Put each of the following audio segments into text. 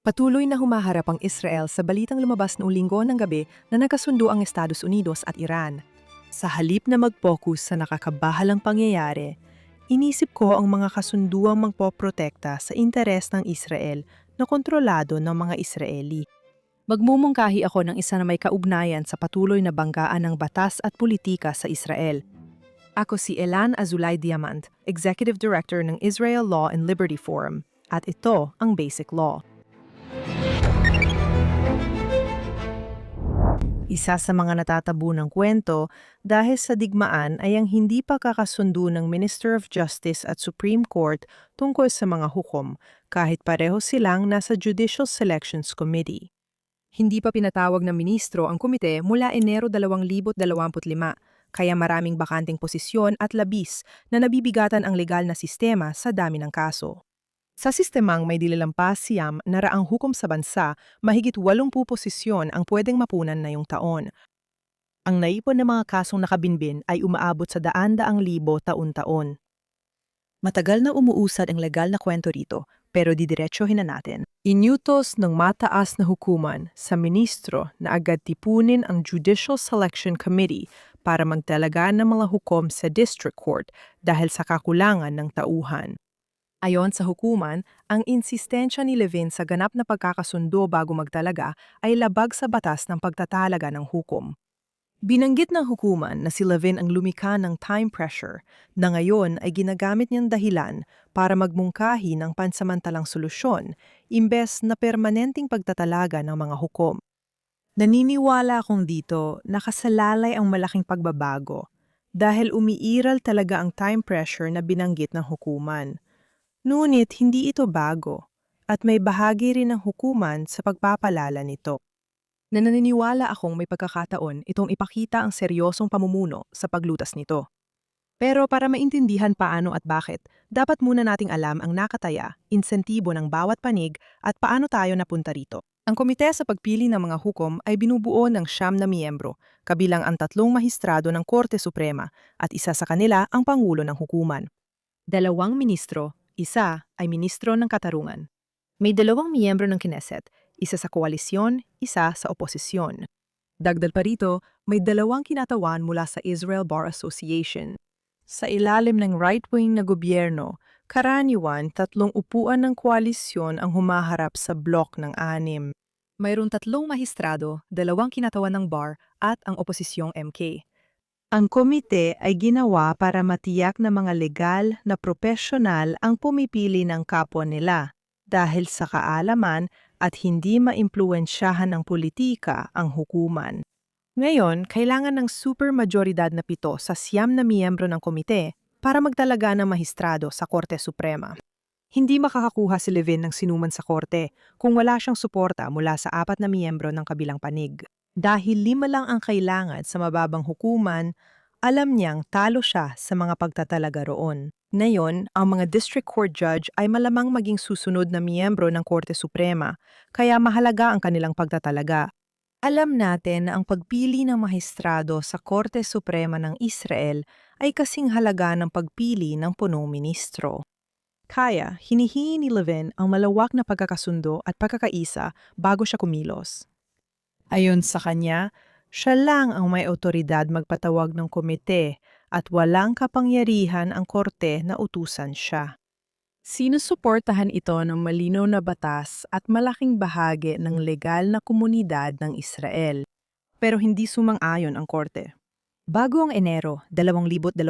Patuloy na humaharap ang Israel sa balitang lumabas noong Linggo ng gabi na nagkasundo ang Estados Unidos at Iran. Sa halip na mag-focus sa nakakabahalang pangyayari, inisip ko ang mga kasunduang magpoprotekta sa interes ng Israel na kontrolado ng mga Israeli. Magmumungkahi ako ng isa na may kaugnayan sa patuloy na banggaan ng batas at politika sa Israel. Ako si Elan Azulay Diamant, Executive Director ng Israel Law and Liberty Forum, at ito ang Basic Law. Isa sa mga natatabunang kwento dahil sa digmaan ay ang hindi pagkakasundo ng Minister of Justice at Supreme Court tungkol sa mga hukom, kahit pareho silang nasa Judicial Selections Committee. Hindi pa pinatawag ng ministro ang komite mula Enero 2025, kaya maraming bakanting posisyon at labis na nabibigatan ang legal na sistema sa dami ng kaso. Sa sistemang may dilalampas siyam na raang hukom sa bansa, mahigit 80 posisyon ang pwedeng mapunan na yung taon. Ang naipon ng mga kasong nakabinbin ay umaabot sa daan-daang libo taon-taon. Matagal na umuusad ang legal na kwento rito, pero didiretsohin na natin. Inyutos ng mataas na hukuman sa ministro na agad tipunin ang Judicial Selection Committee para magtalaga ng mga hukom sa District Court dahil sa kakulangan ng tauhan. Ayon sa hukuman, ang insistensya ni Levin sa ganap na pagkakasundo bago magtalaga ay labag sa batas ng pagtatalaga ng hukom. Binanggit ng hukuman na si Levin ang lumikha ng time pressure na ngayon ay ginagamit niyang dahilan para magmungkahi ng pansamantalang solusyon imbes na permanenteng pagtatalaga ng mga hukom. Naniniwala akong dito nakasalalay ang malaking pagbabago dahil umiiral talaga ang time pressure na binanggit ng hukuman. Ngunit hindi ito bago at may bahagi rin ng hukuman sa pagpapalala nito. Naniniwala akong may pagkakataon itong ipakita ang seryosong pamumuno sa paglutas nito. Pero para maintindihan paano at bakit, dapat muna nating alam ang nakataya, insentibo ng bawat panig at paano tayo napunta rito. Ang komite sa pagpili ng mga hukom ay binubuo ng 9 na miyembro, kabilang ang 3 mahistrado ng Korte Suprema at isa sa kanila ang Pangulo ng Hukuman. 2 ministro, isa ay ministro ng Katarungan. May 2 miyembro ng Knesset, isa sa koalisyon, isa sa oposisyon. Dagdag pa rito, may 2 kinatawan mula sa Israel Bar Association. Sa ilalim ng right-wing na gobyerno, karaniwan 3 upuan ng koalisyon ang humaharap sa blok ng 6. Mayroon 3 mahistrado, 2 kinatawan ng bar at ang oposisyong MK. Ang komite ay ginawa para matiyak na mga legal na propesyonal ang pumipili ng kapwa nila dahil sa kaalaman at hindi maimpluwensyahan ng politika ang hukuman. Ngayon, kailangan ng supermajoridad na 7 sa 9 na miyembro ng komite para magtalaga ng mahistrado sa Korte Suprema. Hindi makakakuha si Levin ng sinuman sa korte kung wala siyang suporta mula sa 4 na miyembro ng kabilang panig. Dahil 5 lang ang kailangan sa mababang hukuman, alam niyang talo siya sa mga pagtatalaga roon. Ngayon, ang mga district court judge ay malamang maging susunod na miyembro ng Korte Suprema, kaya mahalaga ang kanilang pagtatalaga. Alam natin na ang pagpili ng mahistrado sa Korte Suprema ng Israel ay kasing halaga ng pagpili ng punong ministro. Kaya, hinihingi ni Levin ang malawak na pagkakasundo at pagkakaisa bago siya kumilos. Ayon sa kanya, siya lang ang may otoridad magpatawag ng komite at walang kapangyarihan ang korte na utusan siya. Sinusuportahan ito ng malinaw na batas at malaking bahagi ng legal na komunidad ng Israel. Pero hindi sumang-ayon ang korte. Bago ang Enero 2025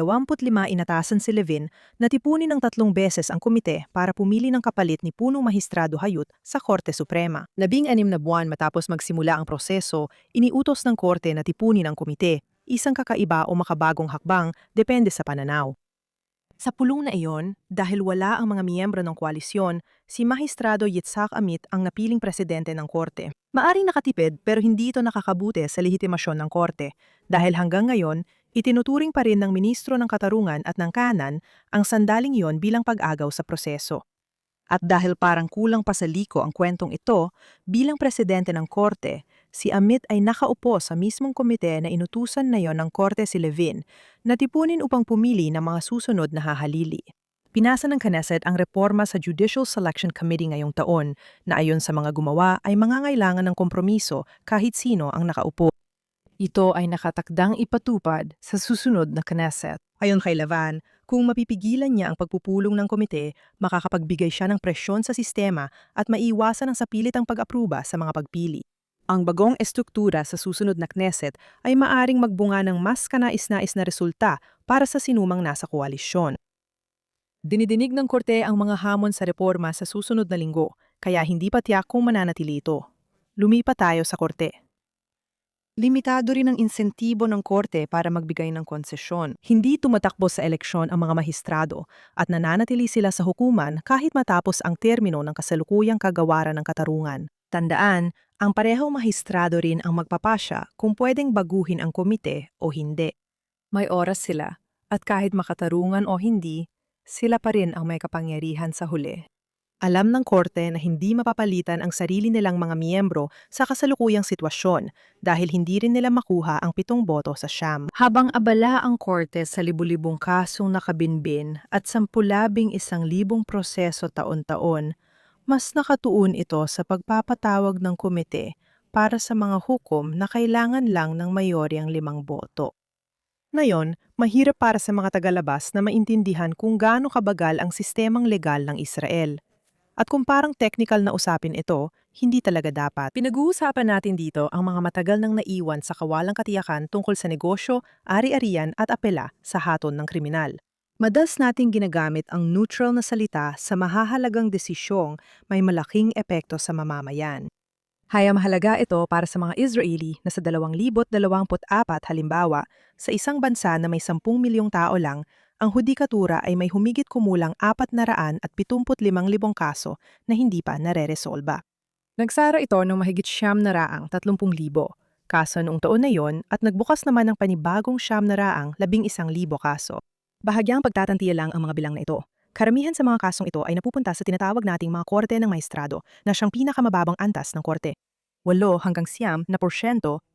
inatasan si Levin na tipunin ng 3 beses ang komite para pumili ng kapalit ni punong mahistrado hayut sa Korte Suprema. 16 na buwan matapos magsimula ang proseso, iniutos ng korte na tipunin ang komite, isang kakaiba o makabagong hakbang depende sa pananaw. Sa pulong na iyon, dahil wala ang mga miyembro ng koalisyon, si Mahistrado Yitzhak Amit ang napiling presidente ng korte. Maaring nakatipid pero hindi ito nakakabuti sa lehitimasyon ng korte dahil hanggang ngayon, itinuturing pa rin ng Ministro ng Katarungan at ng Kanan ang sandaling iyon bilang pag-agaw sa proseso. At dahil parang kulang pa sa liko ang kwentong ito, bilang presidente ng korte, si Amit ay nakaupo sa mismong komite na inutusan na yon ng korte si Levin na tipunin upang pumili ng mga susunod na hahalili. Pinasa ng Knesset ang reforma sa Judicial Selection Committee ngayong taon na ayon sa mga gumawa ay mangangailangan ng kompromiso kahit sino ang nakaupo. Ito ay nakatakdang ipatupad sa susunod na Knesset. Ayon kay Lavan, kung mapipigilan niya ang pagpupulong ng komite, makakapagbigay siya ng presyon sa sistema at maiwasan ang sapilitang pag-apruba sa mga pagpili. Ang bagong estruktura sa susunod na Knesset ay maaring magbunga ng mas kanais-nais na resulta para sa sinumang nasa koalisyon. Dinidinig ng Korte ang mga hamon sa reforma sa susunod na linggo, kaya hindi pa tiyak kung mananatili ito. Lumipat tayo sa Korte. Limitado rin ang insentibo ng Korte para magbigay ng konsesyon. Hindi tumatakbo sa eleksyon ang mga mahistrado at nananatili sila sa hukuman kahit matapos ang termino ng kasalukuyang kagawaran ng katarungan. Tandaan, ang parehong mahistrado rin ang magpapasya kung pwedeng baguhin ang komite o hindi. May oras sila, at kahit makatarungan o hindi, sila pa rin ang may kapangyarihan sa huli. Alam ng Korte na hindi mapapalitan ang sarili nilang mga miyembro sa kasalukuyang sitwasyon dahil hindi rin nila makuha ang 7 boto sa siyam. Habang abala ang Korte sa libu-libong kasong nakabinbin at 10,000 proseso taon-taon, mas nakatuon ito sa pagpapatawag ng komite para sa mga hukom na kailangan lang ng mayoryang 5 boto. Ngayon, mahirap para sa mga tagalabas na maintindihan kung gaano kabagal ang sistemang legal ng Israel. At kung parang technical na usapin ito, hindi talaga dapat. Pinag-uusapan natin dito ang mga matagal nang naiwan sa kawalang katiyakan tungkol sa negosyo, ari-arian at apela sa haton ng kriminal. Madalas nating ginagamit ang neutral na salita sa mahahalagang desisyong may malaking epekto sa mamamayan. Mahalaga ito para sa mga Israeli na sa 2024 halimbawa, sa isang bansa na may 10 milyong tao lang, ang hudikatura ay may humigit kumulang 475,000 kaso na hindi pa nareresolba. Nagsara ito ng mahigit 30,000 kaso noong taon na yon at nagbukas naman ng panibagong 11,000 kaso. Bahagyang pagtatantiya lang ang mga bilang na ito. Karamihan sa mga kasong ito ay napupunta sa tinatawag nating mga korte ng maestrado na siyang pinakamababang antas ng korte. 8 hanggang 9%,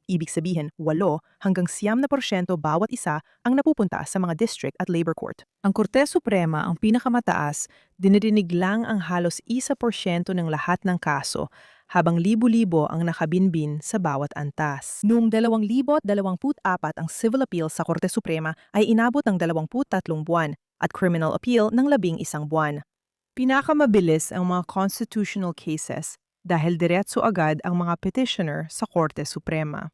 ibig sabihin 8 hanggang 9% bawat isa ang napupunta sa mga district at labor court. Ang Korte Suprema ang pinakamataas, dinirinig lang ang halos 1% ng lahat ng kaso, habang libo-libo ang nakabinbin sa bawat antas. Noong 2024 ang civil appeal sa Korte Suprema ay inabot ng 23 buwan at criminal appeal ng 11 buwan. Pinakamabilis ang mga constitutional cases dahil diretso agad ang mga petitioner sa Korte Suprema.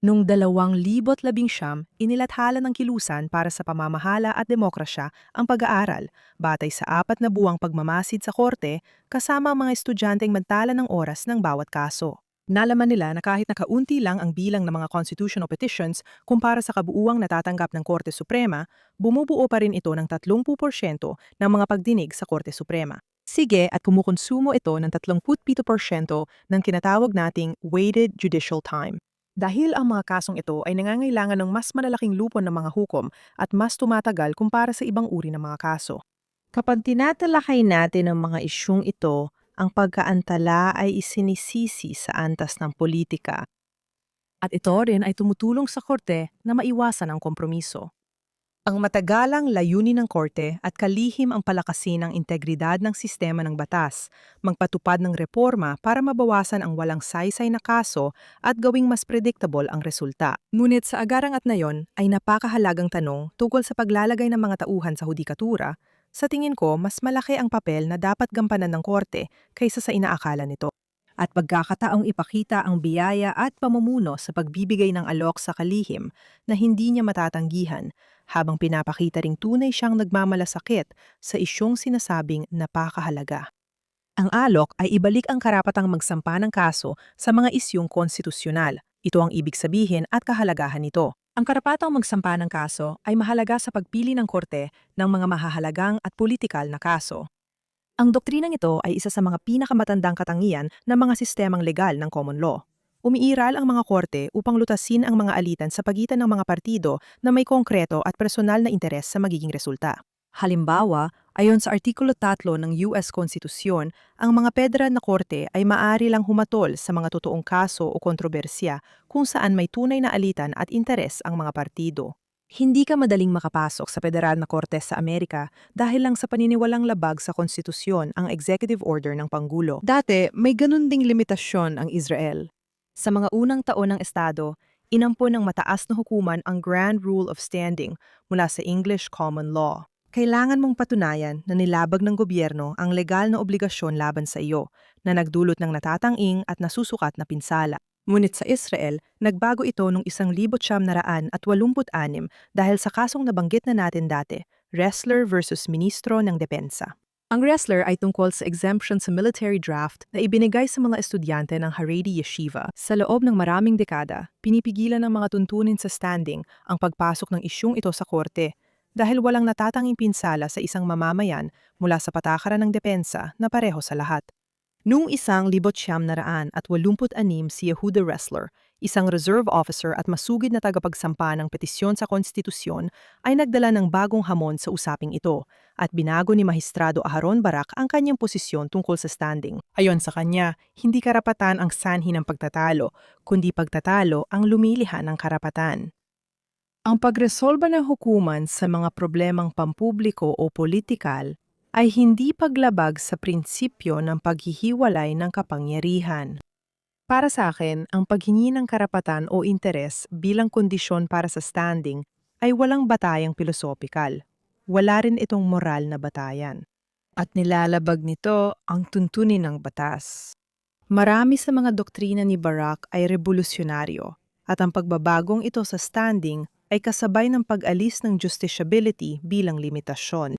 Noong 2019, inilathala ng kilusan para sa pamamahala at demokrasya ang pag-aaral batay sa 4 na buwang pagmamasid sa korte kasama ang mga estudyanteng magtala ng oras ng bawat kaso. Nalaman nila na kahit nakaunti lang ang bilang ng mga constitutional petitions kumpara sa kabuuang natatanggap ng Korte Suprema, bumubuo pa rin ito ng 30% ng mga pagdinig sa Korte Suprema. Sige at kumukonsumo ito ng 37% ng kinatawag nating weighted judicial time. Dahil ang mga kasong ito ay nangangailangan ng mas malalaking lupon ng mga hukom at mas tumatagal kumpara sa ibang uri ng mga kaso. Kapag tinatalakay natin ang mga isyung ito, ang pagkaantala ay isinisisi sa antas ng politika. At ito rin ay tumutulong sa korte na maiwasan ang kompromiso. Ang matagalang layunin ng korte at kalihim ang palakasin ng integridad ng sistema ng batas, magpatupad ng reforma para mabawasan ang walang saysay na kaso at gawing mas predictable ang resulta. Ngunit sa agarangat na yon ay napakahalagang tanong tungkol sa paglalagay ng mga tauhan sa hudikatura. Sa tingin ko, mas malaki ang papel na dapat gampanan ng korte kaysa sa inaakala nito. At pagkakataong ipakita ang biyaya at pamumuno sa pagbibigay ng alok sa kalihim na hindi niya matatanggihan, habang pinapakita ring tunay siyang nagmamalasakit sa isyong sinasabing napakahalaga. Ang alok ay ibalik ang karapatang magsampa ng kaso sa mga isyong konstitusyonal. Ito ang ibig sabihin at kahalagahan nito. Ang karapatang magsampa ng kaso ay mahalaga sa pagpili ng korte ng mga mahahalagang at politikal na kaso. Ang doktrinang ito ay isa sa mga pinakamatandang katangian ng mga sistemang legal ng common law. Umiiral ang mga korte upang lutasin ang mga alitan sa pagitan ng mga partido na may konkreto at personal na interes sa magiging resulta. Halimbawa, ayon sa Artikulo 3 ng US Konstitusyon, ang mga federal na korte ay maaari lang humatol sa mga totoong kaso o kontrobersya kung saan may tunay na alitan at interes ang mga partido. Hindi ka madaling makapasok sa federal na korte sa Amerika dahil lang sa paniniwalang labag sa konstitusyon ang executive order ng Pangulo. Dati, may ganun ding limitasyon ang Israel. Sa mga unang taon ng Estado, inampon ng mataas na hukuman ang Grand Rule of Standing mula sa English Common Law. Kailangan mong patunayan na nilabag ng gobyerno ang legal na obligasyon laban sa iyo na nagdulot ng natatanging at nasusukat na pinsala. Ngunit sa Israel, nagbago ito noong 1986 dahil sa kasong nabanggit na natin dati, Ressler versus Ministro ng Depensa. Ang Ressler ay tungkol sa exemption sa military draft na ibinigay sa mga estudyante ng Haredi Yeshiva. Sa loob ng maraming dekada, pinipigilan ng mga tuntunin sa standing ang pagpasok ng isyung ito sa korte dahil walang natatanging pinsala sa isang mamamayan mula sa patakaran ng depensa na pareho sa lahat. Noong 1986 si Yehuda Ressler, isang reserve officer at masugid na tagapagsampa ng petisyon sa konstitusyon, ay nagdala ng bagong hamon sa usaping ito at binago ni Magistrado Aharon Barak ang kanyang posisyon tungkol sa standing. Ayon sa kanya, hindi karapatan ang sanhi ng pagtatalo, kundi pagtatalo ang lumilihan ng karapatan. Ang pagresolba ng hukuman sa mga problemang pampubliko o politikal ay hindi paglabag sa prinsipyo ng paghihiwalay ng kapangyarihan. Para sa akin, ang paghingi ng karapatan o interes bilang kondisyon para sa standing ay walang batayang pilosopikal. Wala rin itong moral na batayan. At nilalabag nito ang tuntunin ng batas. Marami sa mga doktrina ni Barak ay revolusyonaryo at ang pagbabagong ito sa standing ay kasabay ng pag-alis ng justiciability bilang limitasyon.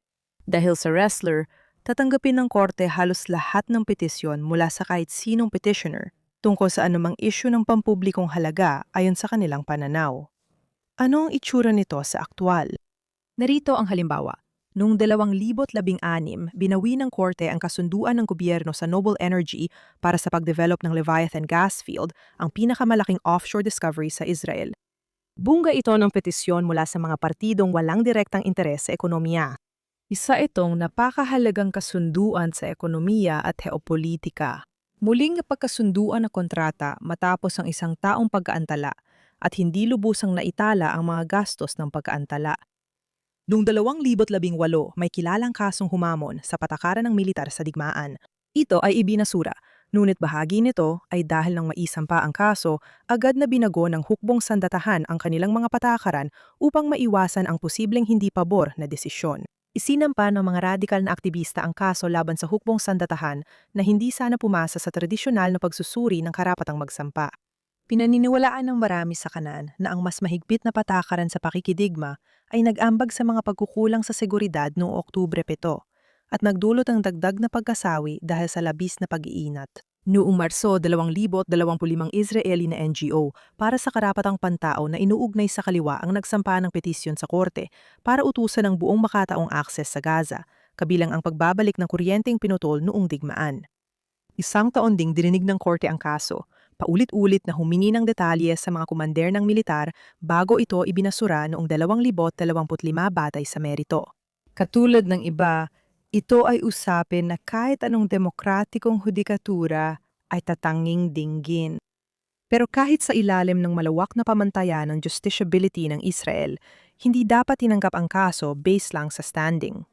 Dahil sa Ressler, tatanggapin ng korte halos lahat ng petisyon mula sa kahit sinong petitioner tungkol sa anumang issue ng pampublikong halaga ayon sa kanilang pananaw. Ano ang itsura nito sa aktwal? Narito ang halimbawa. Noong 2016, binawi ng korte ang kasunduan ng gobyerno sa Noble Energy para sa pagdevelop ng Leviathan gas field, ang pinakamalaking offshore discovery sa Israel. Bunga ito ng petisyon mula sa mga partidong walang direktang interes sa ekonomiya. Isa itong napakahalagang kasunduan sa ekonomiya at geopolitika. Muling napagkasunduan na kontrata matapos ang isang taong pag-aantala at hindi lubusang naitala ang mga gastos ng pag-aantala. Noong 2018, may kilalang kasong humamon sa patakaran ng militar sa digmaan. Ito ay ibinasura, ngunit bahagi nito ay dahil nang maisampa ang kaso, agad na binago ng hukbong sandatahan ang kanilang mga patakaran upang maiwasan ang posibleng hindi pabor na desisyon. Isinampa ng mga radikal na aktivista ang kaso laban sa hukbong sandatahan na hindi sana pumasa sa tradisyonal na pagsusuri ng karapatang magsampa. Pinaniniwalaan ng marami sa kanan na ang mas mahigpit na patakaran sa pakikidigma ay nag-ambag sa mga pagkukulang sa seguridad noong Oktubre 7 at nagdulot ng dagdag na pagkasawi dahil sa labis na pag-iinat. Noong Marso 2025 Israeli na NGO para sa karapatang pantao na inuugnay sa kaliwa ang nagsampa ng petisyon sa korte para utusan ang buong makataong akses sa Gaza, kabilang ang pagbabalik ng kuryenteng pinutol noong digmaan. Isang taon ding dininig ng korte ang kaso, paulit-ulit na humingi ng detalye sa mga kumander ng militar bago ito ibinasura noong 2025 batay sa merito. Katulad ng iba, ito ay usapin na kahit anong demokratikong hudikatura ay tatanging dinggin. Pero kahit sa ilalim ng malawak na pamantayan ng justiciability ng Israel, hindi dapat tinanggap ang kaso based lang sa standing.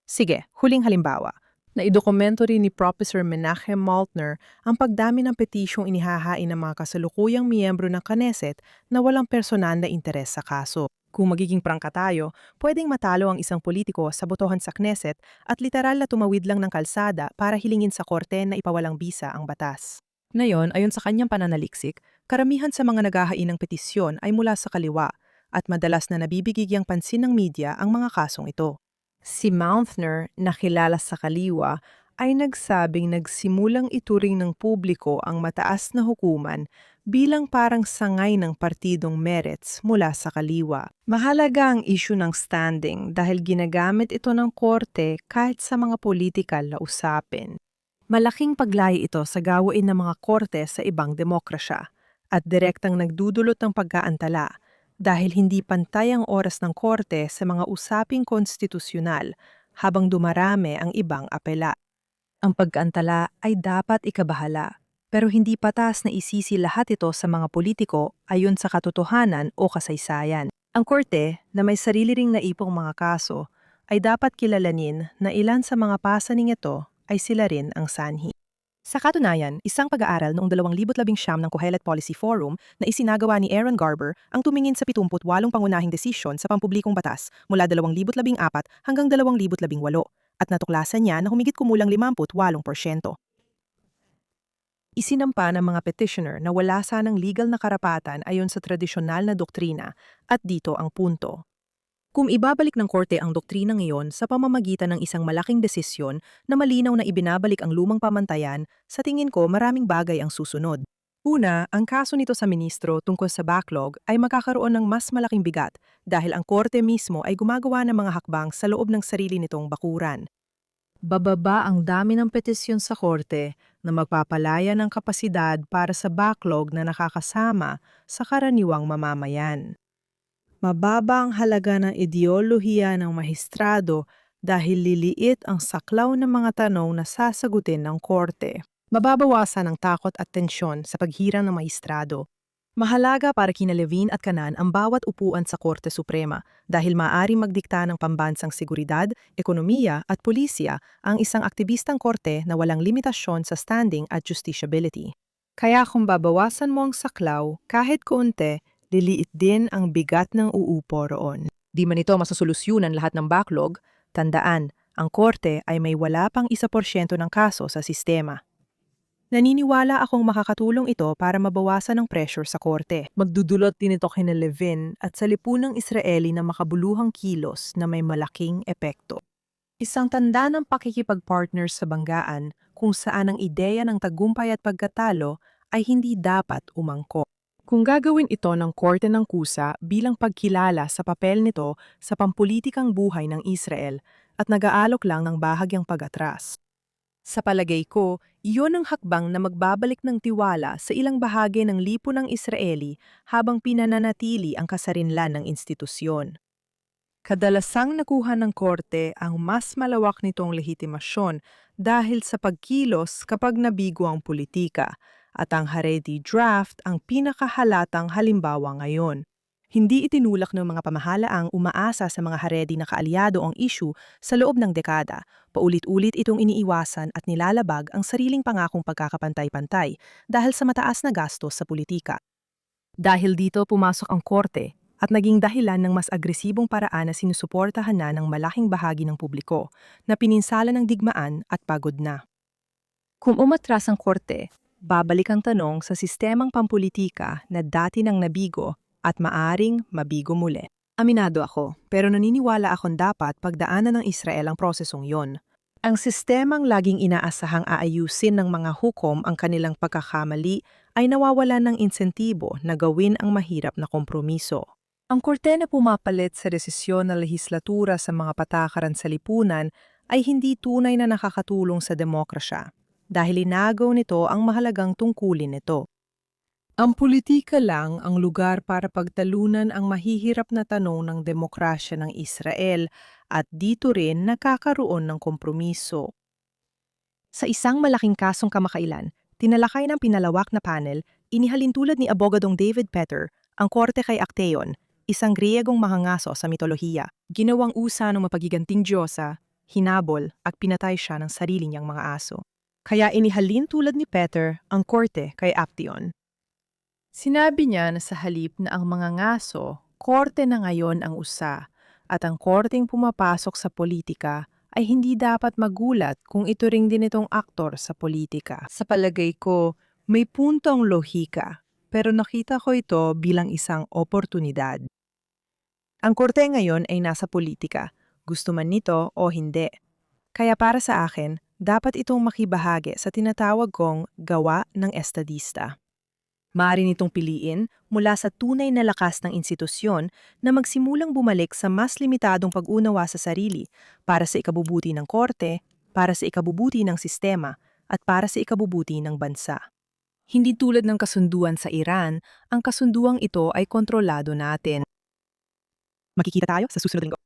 Sige, huling halimbawa. Naidokumento rin ni Professor Menachem Maltner ang pagdami ng petisyong inihahain ng mga kasalukuyang miyembro ng Knesset na walang personal na interes sa kaso. Kung magiging prangka tayo, pwedeng matalo ang isang politiko sa botohan sa Knesset at literal na tumawid lang ng kalsada para hilingin sa korte na ipawalang bisa ang batas. Ngayon, ayon sa kanyang pananaliksik, karamihan sa mga naghahain ng petisyon ay mula sa kaliwa at madalas na nabibigigyang pansin ng media ang mga kasong ito. Si Maltner, na kilala sa kaliwa, ay nagsabing nagsimulang ituring ng publiko ang mataas na hukuman bilang parang sangay ng partidong Meretz mula sa kaliwa. Mahalaga ang issue ng standing dahil ginagamit ito ng korte kahit sa mga politikal na usapin. Malaking paglahi ito sa gawain ng mga korte sa ibang demokrasya at direktang nagdudulot ng pagkaantala dahil hindi pantay ang oras ng korte sa mga usaping konstitusyonal habang dumarami ang ibang apela. Ang pagkaantala ay dapat ikabahala, pero hindi patas na isisi lahat ito sa mga politiko ayon sa katotohanan o kasaysayan. Ang korte, na may sarili ring naipong mga kaso, ay dapat kilalanin na ilan sa mga pasaning ito ay sila rin ang sanhi. Sa katunayan, isang pag-aaral noong 2019 ng Kohelet Policy Forum na isinagawa ni Aaron Garber ang tumingin sa 78 pangunahing desisyon sa pampublikong batas mula 2014 hanggang 2018 at natuklasan niya na humigit kumulang 58%. Isinampa ng mga petitioner na wala sanang legal na karapatan ayon sa tradisyonal na doktrina at dito ang punto. Kung ibabalik ng korte ang doktrina ngayon sa pamamagitan ng isang malaking desisyon na malinaw na ibinabalik ang lumang pamantayan, sa tingin ko maraming bagay ang susunod. Una, ang kaso nito sa ministro tungkol sa backlog ay magkakaroon ng mas malaking bigat dahil ang korte mismo ay gumagawa ng mga hakbang sa loob ng sarili nitong bakuran. Bababa ang dami ng petisyon sa korte na magpapalaya ng kapasidad para sa backlog na nakakasama sa karaniwang mamamayan. Mababa ang halaga ng ideolohiya ng mahistrado dahil liliit ang saklaw ng mga tanong na sasagutin ng korte. Mababawasan ang takot at tensyon sa paghirang ng mahistrado. Mahalaga para kina Levin at Canan ang bawat upuan sa Korte Suprema dahil maaaring magdikta ng pambansang seguridad, ekonomiya at pulisya ang isang aktibistang korte na walang limitasyon sa standing at justiciability. Kaya kung babawasan mo ang saklaw, kahit kaunti, liliit din ang bigat ng uupo roon. Di man ito masasolusyunan lahat ng backlog, tandaan, ang korte ay may wala pang 1% ng kaso sa sistema. Naniniwala akong makakatulong ito para mabawasan ang pressure sa korte. Magdudulot din ito kina Levin at sa lipunang Israeli na makabuluhang kilos na may malaking epekto. Isang tanda ng pakikipag-partners sa banggaan kung saan ang ideya ng tagumpay at pagkatalo ay hindi dapat umangko. Kung gagawin ito ng Korte ng Kusa bilang pagkilala sa papel nito sa pampulitikang buhay ng Israel at nag-aalok lang ng bahagyang pag-atras. Sa palagay ko, iyon ang hakbang na magbabalik ng tiwala sa ilang bahagi ng lipunang Israeli habang pinananatili ang kasarinlan ng institusyon. Kadalasang nakuha ng korte ang mas malawak nitong legitimasyon dahil sa pagkilos kapag nabigo ang politika, at ang Haredi draft ang pinakahalatang halimbawa ngayon. Hindi itinulak ng mga pamahalaang umaasa sa mga Haredi na kaalyado ang issue sa loob ng dekada. Paulit-ulit itong iniiwasan at nilalabag ang sariling pangakong pagkakapantay-pantay dahil sa mataas na gastos sa politika. Dahil dito pumasok ang korte at naging dahilan ng mas agresibong paraan na sinusuportahan na ng malaking bahagi ng publiko na pininsala ng digmaan at pagod na. Kung umatras ang korte, babalik ang tanong sa sistemang pampulitika na dati nang nabigo at maaring mabigo muli. Aminado ako, pero naniniwala akong dapat pagdaanan ng Israel ang prosesong yon. Ang sistemang laging inaasahang aayusin ng mga hukom ang kanilang pagkakamali ay nawawalan ng insentibo na gawin ang mahirap na kompromiso. Ang korte na pumapalit sa desisyon ng lehislatura sa mga patakaran sa lipunan ay hindi tunay na nakakatulong sa demokrasya dahil inagaw nito ang mahalagang tungkulin nito. Ang politika lang ang lugar para pagtalunan ang mahihirap na tanong ng demokrasya ng Israel at dito rin nakakaroon ng kompromiso. Sa isang malaking kasong kamakailan, tinalakay ng pinalawak na panel, inihalin tulad ni abogadong David Petter ang korte kay Actaeon, isang Griyegong mahangaso sa mitolohiya. Ginawang usa ng mapagiganting Diyosa, hinabol at pinatay siya ng sarili niyang mga aso. Kaya inihalin tulad ni Peter ang korte kay Actaeon. Sinabi niya na sa halip na ang mga ngaso, korte na ngayon ang usa, at ang korteng pumapasok sa politika ay hindi dapat magulat kung ito ring din itong aktor sa politika. Sa palagay ko, may punto ang lohika, pero nakita ko ito bilang isang oportunidad. Ang korte ngayon ay nasa politika, gusto man nito o hindi. Kaya para sa akin, dapat itong makibahagi sa tinatawag kong gawa ng estadista. Maaari nitong piliin mula sa tunay na lakas ng institusyon na magsimulang bumalik sa mas limitadong pag-unawa sa sarili para sa ikabubuti ng korte, para sa ikabubuti ng sistema, at para sa ikabubuti ng bansa. Hindi tulad ng kasunduan sa Iran, ang kasunduang ito ay kontrolado natin. Makikita tayo sa susunod linggo.